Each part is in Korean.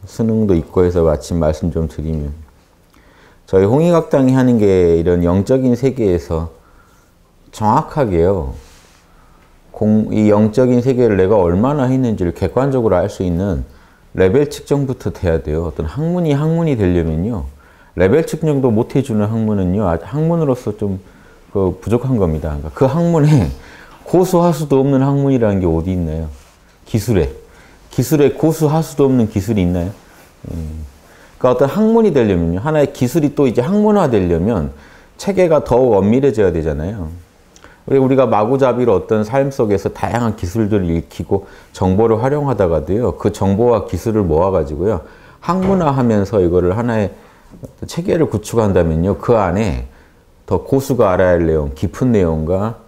수능도 있고 해서 마침 말씀 좀 드리면, 저희 홍익학당이 하는 게 이런 영적인 세계에서 정확하게요, 이 영적인 세계를 내가 얼마나 했는지를 객관적으로 알 수 있는 레벨 측정부터 돼야 돼요. 어떤 학문이 되려면요, 레벨 측정도 못 해주는 학문은요, 학문으로서 좀 부족한 겁니다. 그러니까 그 학문에 고수하수도 없는 학문이라는 게 어디 있나요? 기술에 고수하수도 없는 기술이 있나요? 그러니까 어떤 학문이 되려면요, 하나의 기술이 또 이제 학문화 되려면 체계가 더욱 엄밀해져야 되잖아요. 우리가 마구잡이로 어떤 삶 속에서 다양한 기술들을 익히고 정보를 활용하다가도요, 그 정보와 기술을 모아가지고요, 학문화하면서 이거를 하나의 체계를 구축한다면요, 그 안에 더 고수가 알아야 할 내용, 깊은 내용과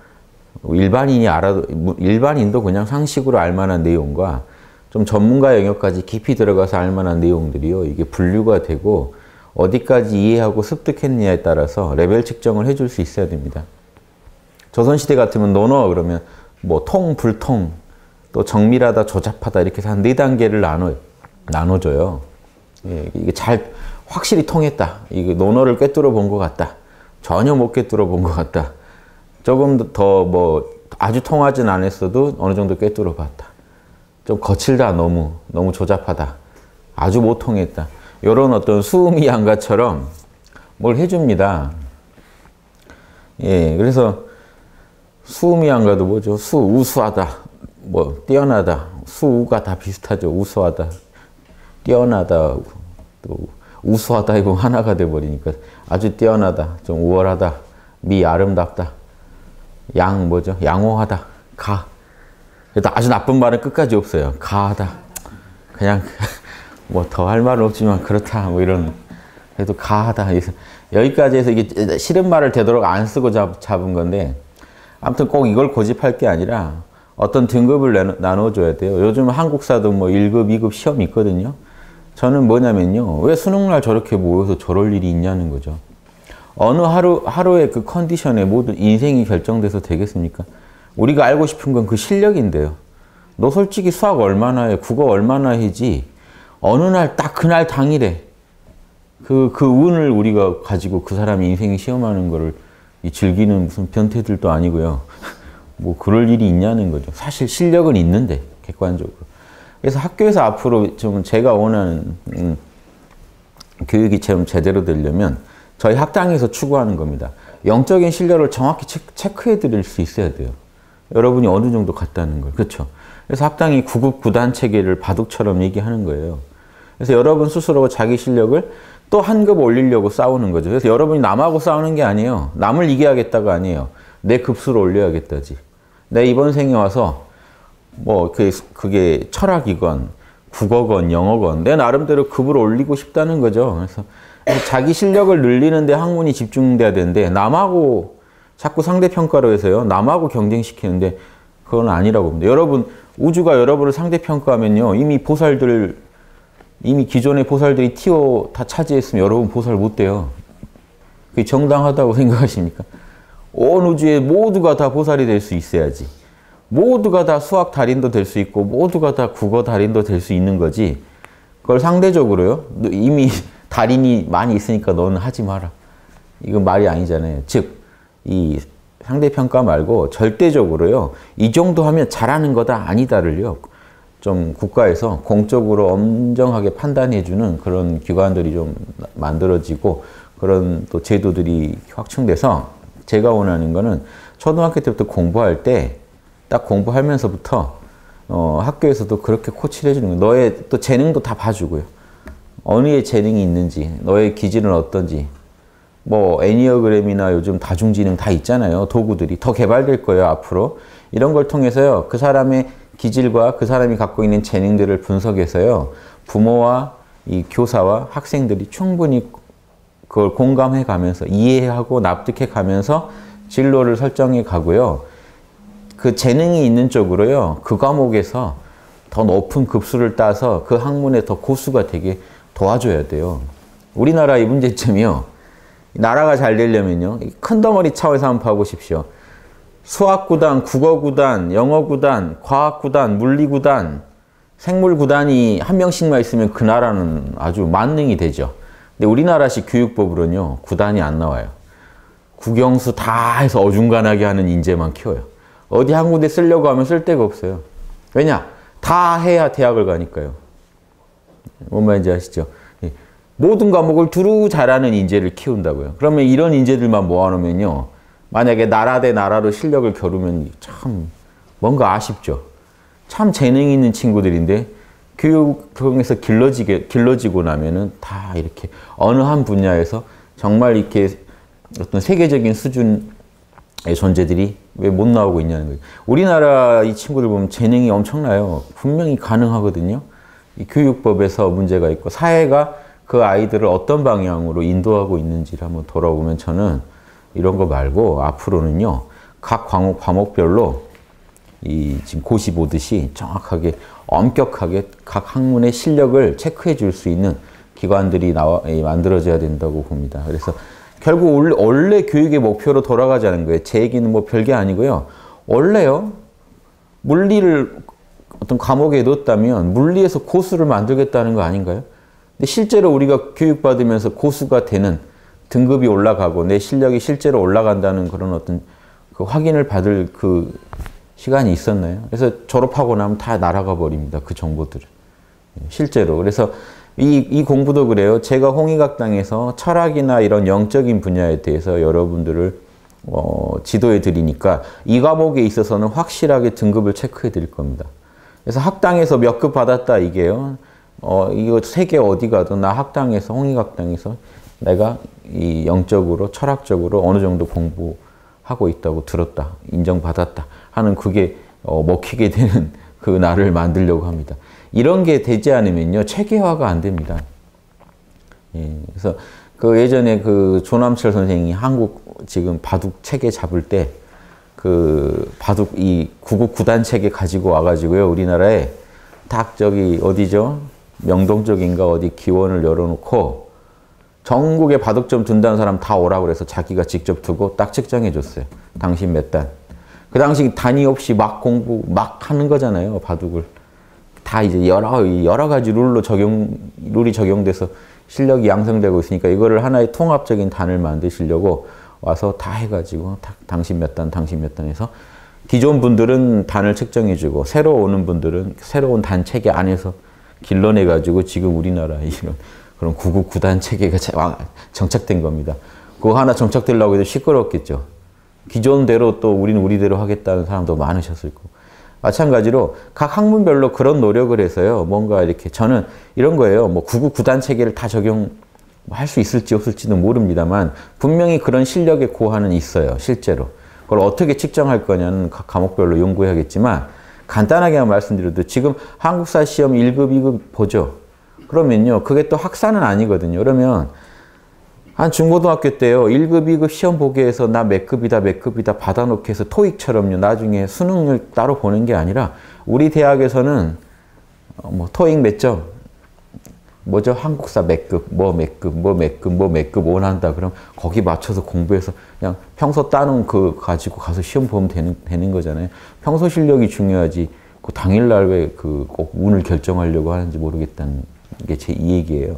일반인도 그냥 상식으로 알 만한 내용과 좀 전문가 영역까지 깊이 들어가서 알 만한 내용들이요, 이게 분류가 되고 어디까지 이해하고 습득했느냐에 따라서 레벨 측정을 해줄 수 있어야 됩니다. 조선시대 같으면 논어 그러면 뭐 통, 불통, 또 정밀하다, 조잡하다 이렇게 해서 한 4단계를 나눠줘요. 예, 이게 확실히 통했다. 이게 논어를 꿰뚫어 본 것 같다. 전혀 못 꿰뚫어 본 것 같다. 조금 더 아주 통하진 않았어도 어느 정도 꿰뚫어 봤다. 좀 거칠다, 너무 조잡하다. 아주 못 통했다. 이런 어떤 수음이양가처럼 뭘 해줍니다. 예, 그래서 수음이양가도 뭐죠? 우수하다, 뛰어나다. 수우가 다 비슷하죠. 우수하다, 뛰어나다, 또 우수하다 이거 하나가 돼버리니까 아주 뛰어나다, 좀 우월하다, 아름답다, 양호하다, 아주 나쁜 말은 끝까지 없어요. 가하다. 그냥 더 할 말은 없지만 그렇다. 이런. 그래도 가하다. 여기까지 해서 이게 싫은 말을 되도록 안 쓰고 잡은 건데, 아무튼 꼭 이걸 고집할 게 아니라 어떤 등급을 나눠줘야 돼요. 요즘 한국사도 1급, 2급 시험이 있거든요. 저는 뭐냐면요, 왜 수능날 저렇게 모여서 저럴 일이 있냐는 거죠. 어느 하루의 그 컨디션에 모든 인생이 결정돼서 되겠습니까? 우리가 알고 싶은 건 그 실력인데요. 너 솔직히 수학 얼마나 해, 국어 얼마나 해지, 어느 날 딱 그날 당일에 그 운을 우리가 가지고 그 사람이 인생이 시험하는 거를 즐기는 무슨 변태들도 아니고요. 그럴 일이 있냐는 거죠. 사실 실력은 있는데, 객관적으로. 그래서 학교에서 앞으로 좀 제가 원하는 교육이 좀 제대로 되려면 저희 학당에서 추구하는 겁니다. 영적인 실력을 정확히 체크해 드릴 수 있어야 돼요. 여러분이 어느 정도 갔다는 걸. 그렇죠? 그래서 학당이 9급 9단 체계를 바둑처럼 얘기하는 거예요. 그래서 여러분 스스로 자기 실력을 또 한 급 올리려고 싸우는 거죠. 그래서 여러분이 남하고 싸우는 게 아니에요. 남을 이겨야겠다가 아니에요. 내 급수를 올려야겠다지. 내 이번 생에 와서 그게 철학이건 국어건 영어건 내 나름대로 급을 올리고 싶다는 거죠. 그래서 자기 실력을 늘리는데 학문이 집중돼야 되는데, 남하고 자꾸 상대평가로 해서요, 남하고 경쟁시키는데 그건 아니라고 봅니다. 여러분, 우주가 여러분을 상대평가하면요, 이미 기존의 보살들이 티오 다 차지했으면 여러분 보살 못 돼요. 그게 정당하다고 생각하십니까? 온 우주에 모두가 다 보살이 될 수 있어야지. 모두가 다 수학 달인도 될 수 있고 모두가 다 국어 달인도 될 수 있는 거지. 그걸 상대적으로요, 이미 달인이 많이 있으니까 너는 하지 마라. 이건 말이 아니잖아요. 즉, 이 상대평가 말고 절대적으로요, 이 정도 하면 잘하는 거다 아니다를요, 좀 국가에서 공적으로 엄정하게 판단해주는 그런 기관들이 좀 만들어지고 그런 또 제도들이 확충돼서, 제가 원하는 거는 초등학교 때부터 공부할 때 딱 공부하면서부터 학교에서도 그렇게 코치를 해주는 거예요. 너의 또 재능도 다 봐주고요. 어느 에 재능이 있는지, 너의 기질은 어떤지, 애니어그램이나 요즘 다중지능 다 있잖아요. 도구들이 더 개발될 거예요, 앞으로. 이런 걸 통해서요, 그 사람의 기질과 그 사람이 갖고 있는 재능들을 분석해서요, 부모와 이 교사와 학생들이 충분히 그걸 공감해 가면서 이해하고 납득해 가면서 진로를 설정해 가고요. 그 재능이 있는 쪽으로요, 그 과목에서 더 높은 급수를 따서 그 학문에 더 고수가 되게 도와줘야 돼요. 우리나라의 문제점이요, 나라가 잘 되려면요, 큰 덩어리 차원에서 한번 봐보십시오. 수학구단, 국어구단, 영어구단, 과학구단, 물리구단, 생물 구단이 한 명씩만 있으면 그 나라는 아주 만능이 되죠. 근데 우리나라식 교육법으로는요, 구단이 안 나와요. 국영수 다 해서 어중간하게 하는 인재만 키워요. 어디 한 군데 쓰려고 하면 쓸 데가 없어요. 왜냐? 다 해야 대학을 가니까요. 뭔 말인지 아시죠? 모든 과목을 두루 잘하는 인재를 키운다고요. 그러면 이런 인재들만 모아놓으면요, 만약에 나라 대 나라로 실력을 겨루면 참 뭔가 아쉽죠. 참 재능이 있는 친구들인데 교육에서 길러지고 나면은 다 이렇게 어느 한 분야에서 정말 이렇게 어떤 세계적인 수준의 존재들이 왜 못 나오고 있냐는 거예요. 우리나라 이 친구들 보면 재능이 엄청나요. 분명히 가능하거든요. 이 교육법에서 문제가 있고 사회가 그 아이들을 어떤 방향으로 인도하고 있는지를 한번 돌아보면 저는 이런 거 말고 앞으로는요, 각 과목별로 지금 고시 보듯이 정확하게 엄격하게 각 학문의 실력을 체크해 줄 수 있는 기관들이 만들어져야 된다고 봅니다. 그래서 결국 원래 교육의 목표로 돌아가자는 거예요. 제 얘기는 뭐 별게 아니고요. 원래요, 물리를 어떤 과목에 넣었다면 물리에서 고수를 만들겠다는 거 아닌가요? 근데 실제로 우리가 교육받으면서 고수가 되는 등급이 올라가고 내 실력이 실제로 올라간다는 그런 어떤 그 확인을 받을 그 시간이 있었나요? 그래서 졸업하고 나면 다 날아가 버립니다. 그 정보들은. 실제로. 그래서 이 공부도 그래요. 제가 홍익학당에서 철학이나 이런 영적인 분야에 대해서 여러분들을 지도해 드리니까 이 과목에 있어서는 확실하게 등급을 체크해 드릴 겁니다. 그래서 학당에서 몇 급 받았다 이게요. 이거 세계 어디 가든 나 학당에서 홍익학당에서 내가 이 영적으로 철학적으로 어느 정도 공부하고 있다고 들었다. 인정받았다. 하는 그게 먹히게 되는 그 날을 만들려고 합니다. 이런 게 되지 않으면요, 체계화가 안 됩니다. 예, 그래서 그 예전에 그 조남철 선생이 한국 지금 바둑 체계 잡을 때 그 바둑 이 구국 구단 체계 가지고 와가지고요, 우리나라에 딱 저기 어디죠? 명동 쪽인가 어디 기원을 열어놓고 전국에 바둑점 둔다는 사람 다 오라고 그래서 자기가 직접 두고 딱 측정해 줬어요. 당신 몇 단. 그 당시 단위 없이 막 공부 막 하는 거잖아요, 바둑을. 다 이제 여러 가지 룰이 적용돼서 실력이 양성되고 있으니까 이거를 하나의 통합적인 단을 만드시려고 와서 다 해가지고 당신 몇 단, 당신 몇 단 해서 기존 분들은 단을 측정해주고 새로 오는 분들은 새로운 단 체계 안에서 길러내가지고 지금 우리나라에 이런 그런 구국 구단 체계가 정착된 겁니다. 그거 하나 정착되려고 해도 시끄럽겠죠. 기존대로 또 우리는 우리대로 하겠다는 사람도 많으셨을 거고. 마찬가지로 각 학문별로 그런 노력을 해서요. 뭔가 이렇게 저는 이런 거예요. 뭐 구국 구단 체계를 다 적용할 수 있을지 없을지는 모릅니다만 분명히 그런 실력의 고하는 있어요. 실제로. 그걸 어떻게 측정할 거냐는 각 과목별로 연구해야겠지만 간단하게만 말씀드려도 지금 한국사 시험 1급, 2급 보죠. 그러면요. 그게 또 학사는 아니거든요. 그러면 한 중고등학교 때요. 1급, 2급 시험 보게 해서 나 몇 급이다, 몇 급이다 받아놓게 해서 토익처럼요. 나중에 수능을 따로 보는 게 아니라 우리 대학에서는 뭐 토익 몇 점, 뭐죠? 한국사 몇 급, 뭐 몇 급, 뭐 몇 급, 뭐 몇 급 원한다. 그럼 거기 맞춰서 공부해서 그냥 평소 따놓은 그 가지고 가서 시험 보면 되는 거잖아요. 평소 실력이 중요하지. 그 당일날 왜 그 꼭 운을 결정하려고 하는지 모르겠다는 게 제 이 얘기예요.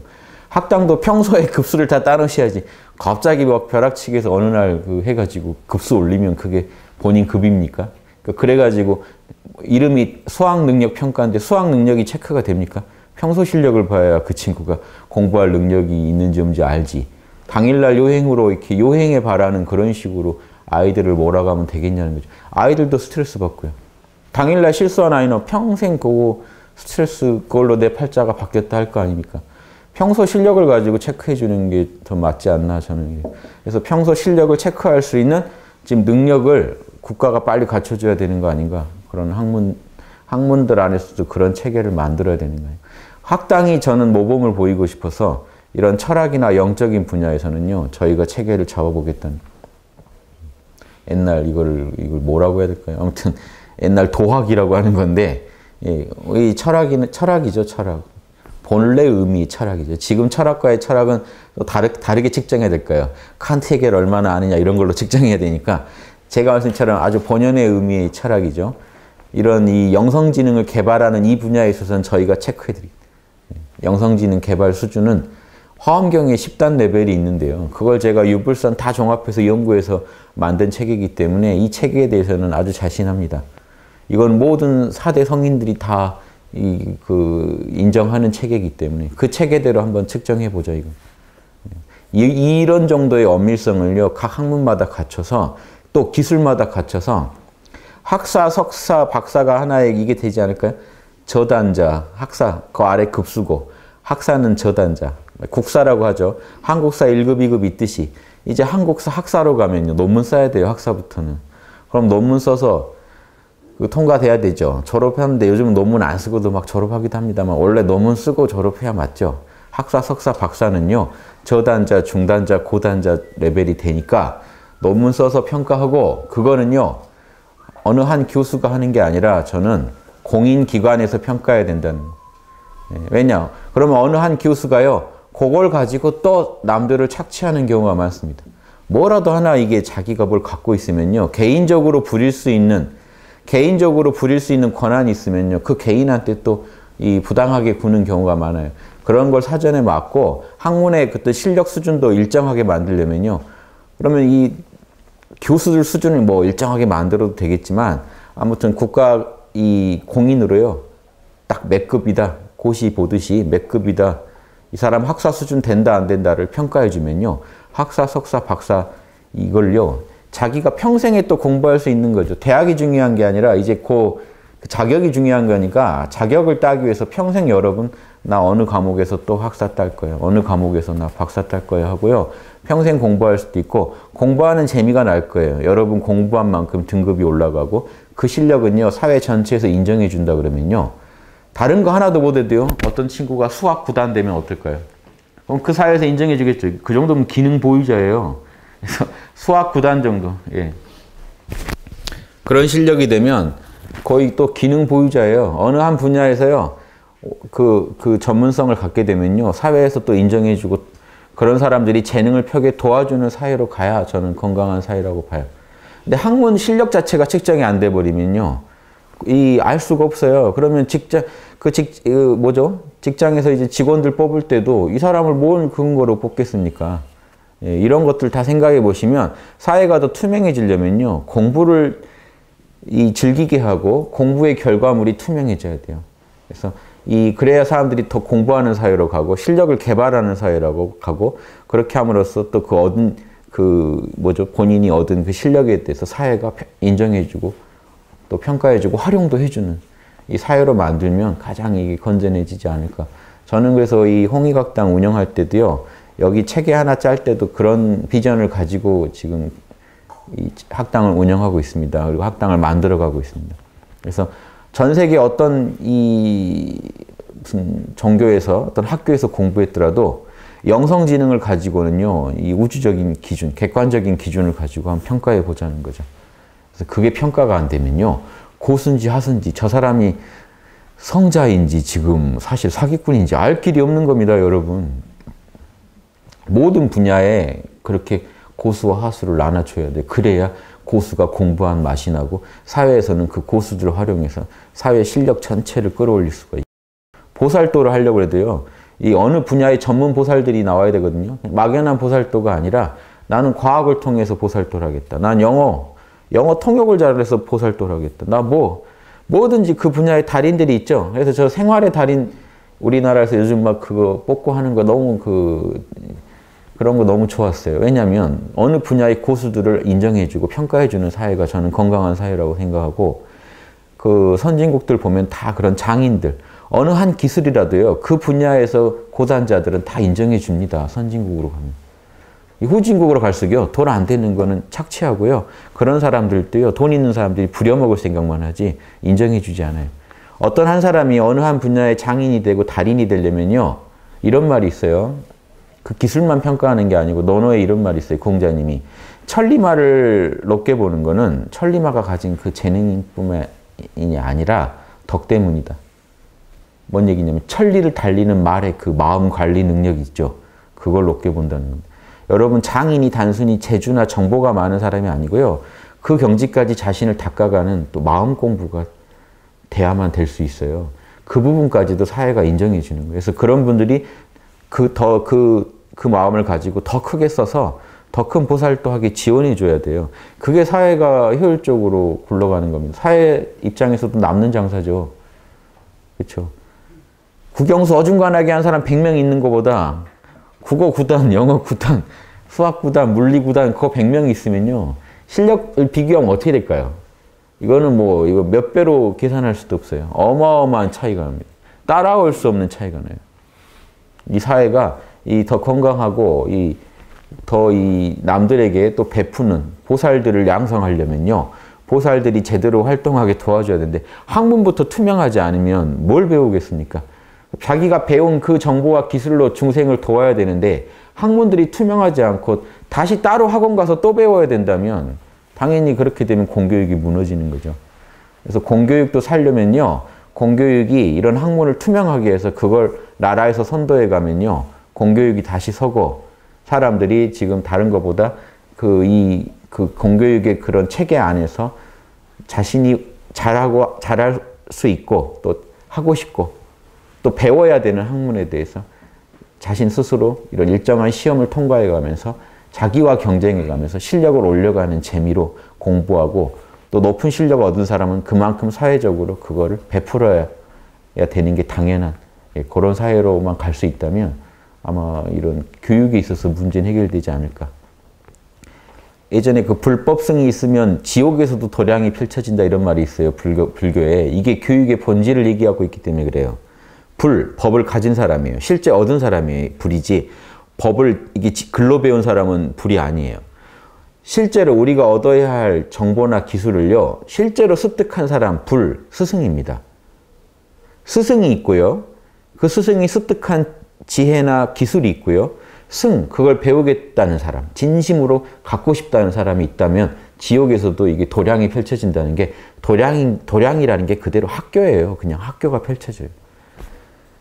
학당도 평소에 급수를 다 따놓으셔야지. 갑자기 막 벼락치기에서 어느 날 그 해가지고 급수 올리면 그게 본인 급입니까? 그래가지고 이름이 수학능력 평가인데 수학능력이 체크가 됩니까? 평소 실력을 봐야 그 친구가 공부할 능력이 있는지 없는지 알지. 당일날 요행으로 이렇게 요행에 바라는 그런 식으로 아이들을 몰아가면 되겠냐는 거죠. 아이들도 스트레스 받고요. 당일날 실수한 아이는 평생 그거 스트레스 그걸로 내 팔자가 바뀌었다 할 거 아닙니까? 평소 실력을 가지고 체크해 주는 게 더 맞지 않나 저는. 그래서 평소 실력을 체크할 수 있는 지금 능력을 국가가 빨리 갖춰줘야 되는 거 아닌가. 그런 학문들 안에서도 그런 체계를 만들어야 되는 거예요. 학당이 저는 모범을 보이고 싶어서 이런 철학이나 영적인 분야에서는요. 저희가 체계를 잡아보겠다는. 옛날 이걸 뭐라고 해야 될까요? 아무튼 옛날 도학이라고 하는 건데 예, 이 철학이죠. 철학. 본래 의미 철학이죠. 지금 철학과의 철학은 또 다르게 측정해야 될까요? 칸트 해결 얼마나 아느냐 이런 걸로 측정해야 되니까 제가 말씀처럼 아주 본연의 의미의 철학이죠. 이런 이 영성지능을 개발하는 이 분야에 있어서는 저희가 체크해드립니다. 영성지능 개발 수준은 화엄경에 10단 레벨이 있는데요. 그걸 제가 유불선 다 종합해서 연구해서 만든 체계이기 때문에 이 체계에 대해서는 아주 자신합니다. 이건 모든 4대 성인들이 다 인정하는 체계이기 때문에 그 체계대로 한번 측정해보자, 이거. 이런 정도의 엄밀성을요, 각 학문마다 갖춰서 또 기술마다 갖춰서 학사, 석사, 박사가 하나에 이게 되지 않을까요? 저단자, 학사, 그 아래 급수고, 학사는 저단자, 국사라고 하죠. 한국사 1급, 2급 있듯이 이제 한국사 학사로 가면요, 논문 써야 돼요, 학사부터는. 그럼 논문 써서 통과돼야 되죠. 졸업하는데 요즘은 논문 안 쓰고도 막 졸업하기도 합니다만 원래 논문 쓰고 졸업해야 맞죠. 학사, 석사, 박사는요, 저단자, 중단자, 고단자 레벨이 되니까 논문 써서 평가하고, 그거는요, 어느 한 교수가 하는 게 아니라 저는 공인기관에서 평가해야 된다는 거예요. 왜냐? 그러면 어느 한 교수가요, 그걸 가지고 또 남들을 착취하는 경우가 많습니다. 뭐라도 하나 이게 자기가 뭘 갖고 있으면요, 개인적으로 부릴 수 있는 권한이 있으면요, 그 개인한테 또 부당하게 구는 경우가 많아요. 그런 걸 사전에 막고 학문의 그때 실력 수준도 일정하게 만들려면요, 그러면 이 교수들 수준을 뭐 일정하게 만들어도 되겠지만 아무튼 국가 이 공인으로요, 딱 몇 급이다, 고시 보듯이 몇 급이다, 이 사람 학사 수준 된다 안 된다를 평가해 주면요, 학사, 석사, 박사 이걸요, 자기가 평생에 또 공부할 수 있는 거죠. 대학이 중요한 게 아니라 이제 그 자격이 중요한 거니까 자격을 따기 위해서 평생 여러분 나 어느 과목에서 또 학사 딸 거예요. 어느 과목에서 나 박사 딸 거예요 하고요. 평생 공부할 수도 있고 공부하는 재미가 날 거예요. 여러분 공부한 만큼 등급이 올라가고 그 실력은요, 사회 전체에서 인정해 준다 그러면요, 다른 거 하나도 못해도요, 어떤 친구가 수학 9단 되면 어떨까요? 그럼 그 사회에서 인정해 주겠죠. 그 정도면 기능 보유자예요. 그래서 수학 9단 정도, 예. 그런 실력이 되면 거의 또 기능 보유자예요. 어느 한 분야에서요, 그 전문성을 갖게 되면요, 사회에서 또 인정해주고 그런 사람들이 재능을 펴게 도와주는 사회로 가야 저는 건강한 사회라고 봐요. 근데 학문 실력 자체가 측정이 안 돼 버리면요, 알 수가 없어요. 그러면 직장에서 이제 직원들 뽑을 때도 이 사람을 뭔 근거로 뽑겠습니까? 예, 이런 것들 다 생각해 보시면 사회가 더 투명해지려면요, 공부를 즐기게 하고 공부의 결과물이 투명해져야 돼요. 그래서 그래야 사람들이 더 공부하는 사회로 가고 실력을 개발하는 사회라고 가고, 그렇게 함으로써 또 본인이 얻은 그 실력에 대해서 사회가 인정해주고 또 평가해주고 활용도 해주는 이 사회로 만들면 가장 이게 건전해지지 않을까. 저는 그래서 이 홍익학당 운영할 때도요, 여기 체계 하나 짤 때도 그런 비전을 가지고 지금 이 학당을 운영하고 있습니다. 그리고 학당을 만들어가고 있습니다. 그래서 전 세계 어떤 무슨 종교에서 어떤 학교에서 공부했더라도 영성지능을 가지고는요, 이 우주적인 기준, 객관적인 기준을 가지고 한번 평가해 보자는 거죠. 그래서 그게 평가가 안 되면요, 고수인지 하수인지 저 사람이 성자인지 지금 사실 사기꾼인지 알 길이 없는 겁니다, 여러분. 모든 분야에 그렇게 고수와 하수를 나눠줘야 돼. 그래야 고수가 공부한 맛이 나고 사회에서는 그 고수들을 활용해서 사회 실력 전체를 끌어올릴 수가 있어요. 보살도를 하려고 해도요, 이 어느 분야의 전문 보살들이 나와야 되거든요. 막연한 보살도가 아니라 나는 과학을 통해서 보살도를 하겠다. 난 영어 통역을 잘해서 보살도를 하겠다. 나 뭐든지 그 분야의 달인들이 있죠. 그래서 저 생활의 달인, 우리나라에서 요즘 막 그거 뽑고 하는 거 너무 그런 거 너무 좋았어요. 왜냐하면 어느 분야의 고수들을 인정해주고 평가해주는 사회가 저는 건강한 사회라고 생각하고, 그 선진국들 보면 다 그런 장인들, 어느 한 기술이라도요, 그 분야에서 고단자들은 다 인정해 줍니다. 선진국으로 가면. 이 후진국으로 갈수록요, 돈 안 되는 거는 착취하고요, 그런 사람들도요, 돈 있는 사람들이 부려먹을 생각만 하지 인정해 주지 않아요. 어떤 한 사람이 어느 한 분야의 장인이 되고 달인이 되려면요, 이런 말이 있어요. 그 기술만 평가하는 게 아니고 논어에 이런 말이 있어요. 공자님이 천리마를 높게 보는 거는 천리마가 가진 그 재능뿐만이 아니라 덕 때문이다. 뭔 얘기냐면 천리를 달리는 말의 그 마음 관리 능력이 있죠. 그걸 높게 본다는 겁니다. 여러분, 장인이 단순히 재주나 정보가 많은 사람이 아니고요, 그 경지까지 자신을 닦아가는 또 마음 공부가 돼야만 될 수 있어요. 그 부분까지도 사회가 인정해 주는 거예요. 그래서 그런 분들이 그 마음을 가지고 더 크게 써서 더 큰 보살도 하게 지원해 줘야 돼요. 그게 사회가 효율적으로 굴러가는 겁니다. 사회 입장에서도 남는 장사죠. 그렇죠? 국영수 어중간하게 한 사람 100명 있는 것보다 국어 9단, 영어 9단, 수학 9단, 물리 9단 그거 100명이 있으면요. 실력을 비교하면 어떻게 될까요? 이거는 뭐 이거 몇 배로 계산할 수도 없어요. 어마어마한 차이가 납니다. 따라올 수 없는 차이가 나요. 이 사회가 더 건강하고 더 남들에게 또 베푸는 보살들을 양성하려면요. 보살들이 제대로 활동하게 도와줘야 되는데 학문부터 투명하지 않으면 뭘 배우겠습니까? 자기가 배운 그 정보와 기술로 중생을 도와야 되는데 학문들이 투명하지 않고 다시 따로 학원 가서 또 배워야 된다면 당연히 그렇게 되면 공교육이 무너지는 거죠. 그래서 공교육도 살려면요. 공교육이 이런 학문을 투명하게 해서 그걸 나라에서 선도해 가면요. 공교육이 다시 서고 사람들이 지금 다른 것보다 그 공교육의 그런 체계 안에서 자신이 잘할 수 있고 또 하고 싶고 또 배워야 되는 학문에 대해서 자신 스스로 이런 일정한 시험을 통과해 가면서 자기와 경쟁해 가면서 실력을 올려가는 재미로 공부하고 또 높은 실력을 얻은 사람은 그만큼 사회적으로 그거를 베풀어야 되는 게 당연한 그런 사회로만 갈 수 있다면 아마 이런 교육에 있어서 문제는 해결되지 않을까. 예전에 그 불법성이 있으면 지옥에서도 도량이 펼쳐진다 이런 말이 있어요. 불교에. 이게 교육의 본질을 얘기하고 있기 때문에 그래요. 법을 가진 사람이에요. 실제 얻은 사람이 불이지 법을 이게 글로 배운 사람은 불이 아니에요. 실제로 우리가 얻어야 할 정보나 기술을요. 실제로 습득한 사람 스승입니다. 스승이 있고요. 그 스승이 습득한 지혜나 기술이 있고요. 그걸 배우겠다는 사람, 진심으로 갖고 싶다는 사람이 있다면 지옥에서도 이게 도량이 펼쳐진다는 게 도량이라는 게 그대로 학교예요. 그냥 학교가 펼쳐져요.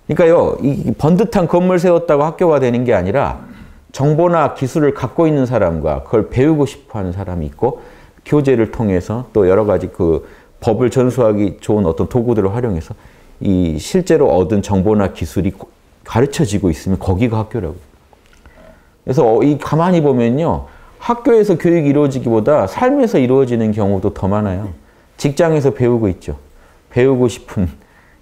그러니까요, 이 번듯한 건물 세웠다고 학교가 되는 게 아니라 정보나 기술을 갖고 있는 사람과 그걸 배우고 싶어 하는 사람이 있고 교재를 통해서 또 여러 가지 그 법을 전수하기 좋은 어떤 도구들을 활용해서 이 실제로 얻은 정보나 기술이 가르쳐지고 있으면 거기가 학교라고. 그래서 가만히 보면요. 학교에서 교육이 이루어지기보다 삶에서 이루어지는 경우도 더 많아요. 직장에서 배우고 있죠. 배우고 싶은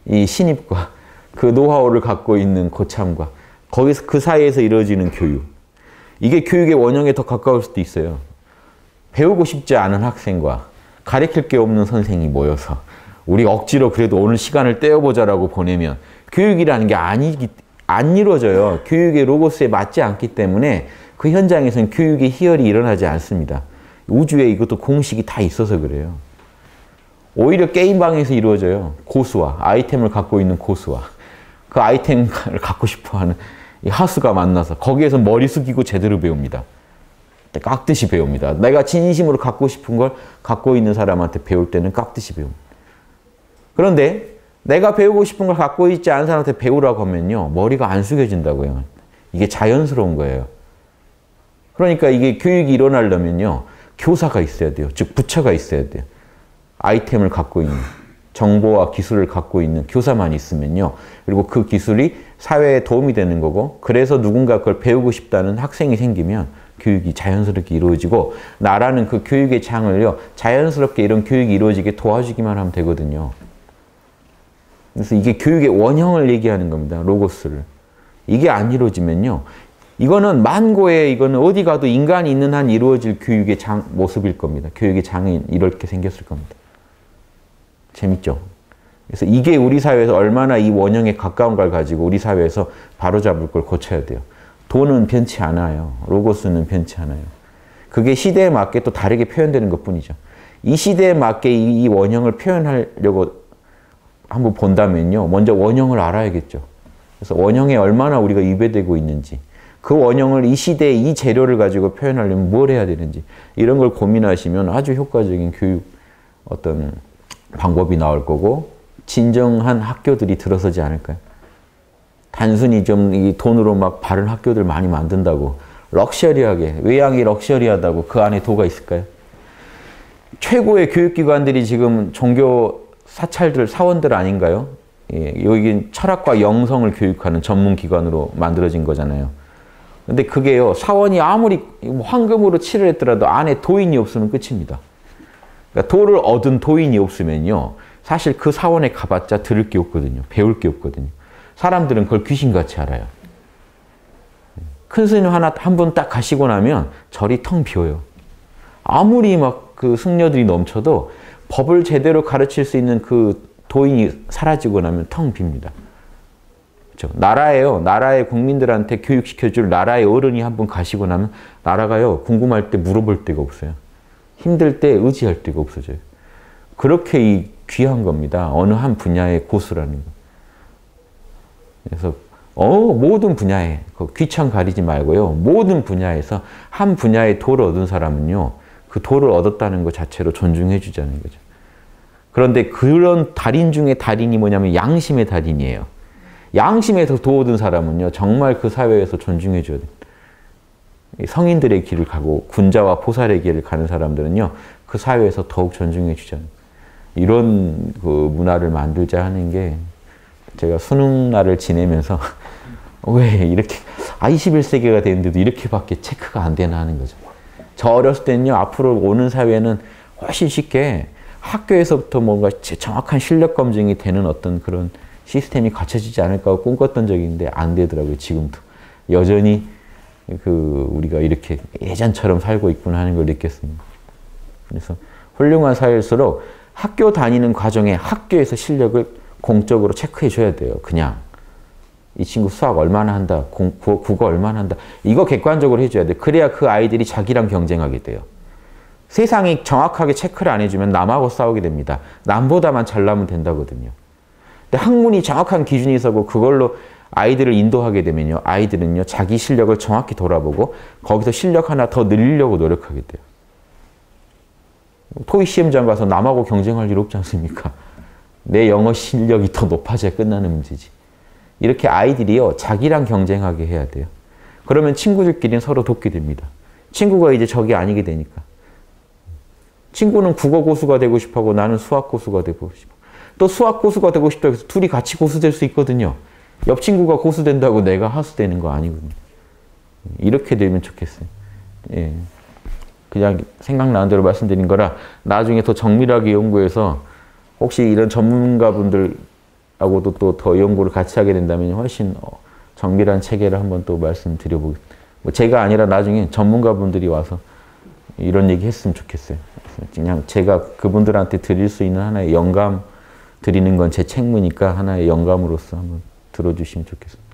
이 신입과 그 노하우를 갖고 있는 고참과 거기서 그 사이에서 이루어지는 교육. 이게 교육의 원형에 더 가까울 수도 있어요. 배우고 싶지 않은 학생과 가르칠 게 없는 선생이 모여서 우리 억지로 그래도 오늘 시간을 떼어보자라고 보내면 교육이라는 게 안 이루어져요. 교육의 로고스에 맞지 않기 때문에 그 현장에서는 교육의 희열이 일어나지 않습니다. 우주에 이것도 공식이 다 있어서 그래요. 오히려 게임방에서 이루어져요. 고수와 아이템을 갖고 있는 고수와 그 아이템을 갖고 싶어하는 이 하수가 만나서 거기에서 머리 숙이고 제대로 배웁니다. 깍듯이 배웁니다. 내가 진심으로 갖고 싶은 걸 갖고 있는 사람한테 배울 때는 깍듯이 배웁니다. 그런데 내가 배우고 싶은 걸 갖고 있지 않은 사람한테 배우라고 하면요. 머리가 안 숙여진다고요. 이게 자연스러운 거예요. 그러니까 이게 교육이 일어나려면요. 교사가 있어야 돼요. 즉 부처가 있어야 돼요. 아이템을 갖고 있는, 정보와 기술을 갖고 있는 교사만 있으면요. 그리고 그 기술이 사회에 도움이 되는 거고 그래서 누군가 그걸 배우고 싶다는 학생이 생기면 교육이 자연스럽게 이루어지고 나라는 그 교육의 장을요. 자연스럽게 이런 교육이 이루어지게 도와주기만 하면 되거든요. 그래서 이게 교육의 원형을 얘기하는 겁니다. 로고스를. 이게 안 이루어지면요. 이거는 만고에 이거는 어디 가도 인간이 있는 한 이루어질 교육의 모습일 겁니다. 교육의 장이 이렇게 생겼을 겁니다. 재밌죠? 그래서 이게 우리 사회에서 얼마나 이 원형에 가까운 걸 가지고 우리 사회에서 바로잡을 걸 고쳐야 돼요. 돈은 변치 않아요. 로고스는 변치 않아요. 그게 시대에 맞게 또 다르게 표현되는 것뿐이죠. 이 시대에 맞게 이 원형을 표현하려고 한번 본다면요. 먼저 원형을 알아야겠죠. 그래서 원형에 얼마나 우리가 위배되고 있는지 그 원형을 이 시대에 이 재료를 가지고 표현하려면 뭘 해야 되는지 이런 걸 고민하시면 아주 효과적인 교육 어떤 방법이 나올 거고 진정한 학교들이 들어서지 않을까요? 단순히 좀 이 돈으로 막 바른 학교들 많이 만든다고 럭셔리하게 외양이 럭셔리하다고 그 안에 도가 있을까요? 최고의 교육기관들이 지금 종교 사찰들, 사원들 아닌가요? 예, 여기 철학과 영성을 교육하는 전문 기관으로 만들어진 거잖아요. 근데 그게요, 사원이 아무리 황금으로 칠을 했더라도 안에 도인이 없으면 끝입니다. 그러니까 도를 얻은 도인이 없으면요, 사실 그 사원에 가봤자 들을 게 없거든요. 배울 게 없거든요. 사람들은 그걸 귀신같이 알아요. 큰 스님 한 분 딱 가시고 나면 절이 텅 비어요. 아무리 막 그 승려들이 넘쳐도 법을 제대로 가르칠 수 있는 그 도인이 사라지고 나면 텅 빕니다. 그렇죠? 나라예요. 나라의 국민들한테 교육시켜줄 나라의 어른이 한 분 가시고 나면 나라가요, 궁금할 때 물어볼 데가 없어요. 힘들 때 의지할 데가 없어져요. 그렇게 이 귀한 겁니다. 어느 한 분야의 고수라는 거. 그래서 모든 분야에, 귀천 가리지 말고요, 모든 분야에서 한 분야의 도를 얻은 사람은요, 그 도를 얻었다는 것 자체로 존중해 주자는 거죠. 그런데 그런 달인 중에 달인이 뭐냐면 양심의 달인이에요. 양심에서 도 얻은 사람은요, 정말 그 사회에서 존중해 줘야 돼요. 성인들의 길을 가고 군자와 보살의 길을 가는 사람들은요, 그 사회에서 더욱 존중해 주자는, 이런 그 문화를 만들자 하는 게, 제가 수능날을 지내면서 왜 이렇게 21세기가 됐는데도 이렇게밖에 체크가 안 되나 하는 거죠. 저 어렸을 때는요, 앞으로 오는 사회는 훨씬 쉽게 학교에서부터 뭔가 정확한 실력 검증이 되는 어떤 그런 시스템이 갖춰지지 않을까 하고 꿈꿨던 적이 있는데 안 되더라고요. 지금도 여전히 우리가 이렇게 예전처럼 살고 있구나 하는 걸 느꼈습니다. 그래서 훌륭한 사회일수록 학교 다니는 과정에 학교에서 실력을 공적으로 체크해 줘야 돼요. 그냥 이 친구 수학 얼마나 한다, 국어 얼마나 한다, 이거 객관적으로 해줘야 돼. 그래야 그 아이들이 자기랑 경쟁하게 돼요. 세상이 정확하게 체크를 안 해주면 남하고 싸우게 됩니다. 남보다만 잘나면 된다거든요. 근데 학문이 정확한 기준이 있었고 그걸로 아이들을 인도하게 되면요, 아이들은요, 자기 실력을 정확히 돌아보고 거기서 실력 하나 더 늘리려고 노력하게 돼요. 토익 시험장 가서 남하고 경쟁할 일 없지 않습니까? 내 영어 실력이 더 높아져야 끝나는 문제지. 이렇게 아이들이요, 자기랑 경쟁하게 해야 돼요. 그러면 친구들끼리는 서로 돕게 됩니다. 친구가 이제 적이 아니게 되니까. 친구는 국어 고수가 되고 싶어하고 나는 수학 고수가 되고 싶어. 또 수학 고수가 되고 싶다고 해서 둘이 같이 고수 될 수 있거든요. 옆 친구가 고수 된다고 내가 하수 되는 거 아니거든요. 이렇게 되면 좋겠어요. 예. 그냥 생각나는 대로 말씀드린 거라 나중에 더 정밀하게 연구해서 혹시 이런 전문가분들하고도 또 더 연구를 같이 하게 된다면 훨씬 정밀한 체계를 한번 또 말씀드려보겠습니다. 뭐 제가 아니라 나중에 전문가분들이 와서 이런 얘기 했으면 좋겠어요. 그냥 제가 그분들한테 드릴 수 있는 하나의 영감 드리는 건 제 책무니까 하나의 영감으로서 한번 들어주시면 좋겠습니다.